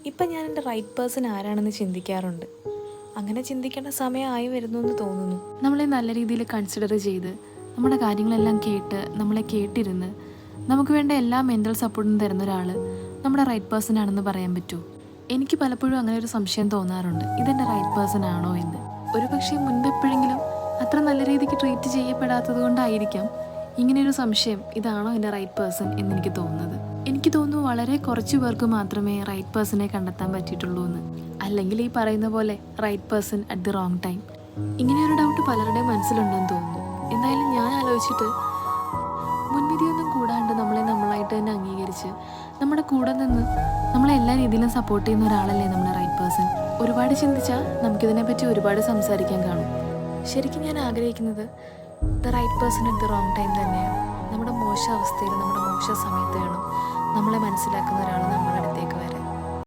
ഇപ്പം ഞാൻ എൻ്റെ റൈറ്റ് പേഴ്സൺ ആരാണെന്ന് ചിന്തിക്കാറുണ്ട്. അങ്ങനെ ചിന്തിക്കേണ്ട സമയമായി വരുന്നു എന്ന് തോന്നുന്നു. നമ്മളെ നല്ല രീതിയിൽ കൺസിഡർ ചെയ്ത് നമ്മുടെ കാര്യങ്ങളെല്ലാം കേട്ട് നമ്മളെ കേട്ടിരുന്ന് നമുക്ക് വേണ്ട എല്ലാ മെൻ്റൽ സപ്പോർട്ടും തരുന്ന ഒരാൾ നമ്മുടെ റൈറ്റ് പേഴ്സൺ ആണെന്ന് പറയാൻ പറ്റുമോ? എനിക്ക് പലപ്പോഴും അങ്ങനെ ഒരു സംശയം തോന്നാറുണ്ട്, ഇതെൻ്റെ റൈറ്റ് പേഴ്സൺ ആണോ എന്ന്. ഒരു പക്ഷേ മുൻപെപ്പോഴെങ്കിലും അത്ര നല്ല രീതിക്ക് ട്രീറ്റ് ചെയ്യപ്പെടാത്തത് കൊണ്ടായിരിക്കാം ഇങ്ങനെയൊരു സംശയം, ഇതാണോ എൻ്റെ റൈറ്റ് പേഴ്സൺ എന്നെനിക്ക് തോന്നുന്നത്. എനിക്ക് തോന്നുന്നു വളരെ കുറച്ച് പേർക്ക് മാത്രമേ റൈറ്റ് പേഴ്സണെ കണ്ടെത്താൻ പറ്റിയിട്ടുള്ളൂ എന്ന്. അല്ലെങ്കിൽ ഈ പറയുന്ന പോലെ right person at the wrong time. ഇങ്ങനെയൊരു ഡൗട്ട് പലരുടെയും മനസ്സിലുണ്ടെന്ന് തോന്നുന്നു. എന്തായാലും ഞാൻ ആലോചിച്ചിട്ട് മുൻവിധിയൊന്നും കൂടാണ്ട് നമ്മളെ നമ്മളായിട്ട് തന്നെ അംഗീകരിച്ച് നമ്മുടെ കൂടെ നിന്ന് നമ്മളെ എല്ലാ രീതിയിലും സപ്പോർട്ട് ചെയ്യുന്ന ഒരാളല്ലേ നമ്മുടെ റൈറ്റ് പേഴ്സൺ. ഒരുപാട് ചിന്തിച്ചാൽ നമുക്കിതിനെപ്പറ്റി ഒരുപാട് സംസാരിക്കാൻ കാണും. ശരിക്കും ഞാൻ ആഗ്രഹിക്കുന്നത് the right person at the wrong time തന്നെയാണ്. നമ്മുടെ മോശ അവസ്ഥയിൽ നമ്മുടെ മോശ സമയത്ത് വേണം നമ്മളെ മനസ്സിലാക്കുന്ന ഒരാൾ നമ്മുടെ അടുത്തേക്ക്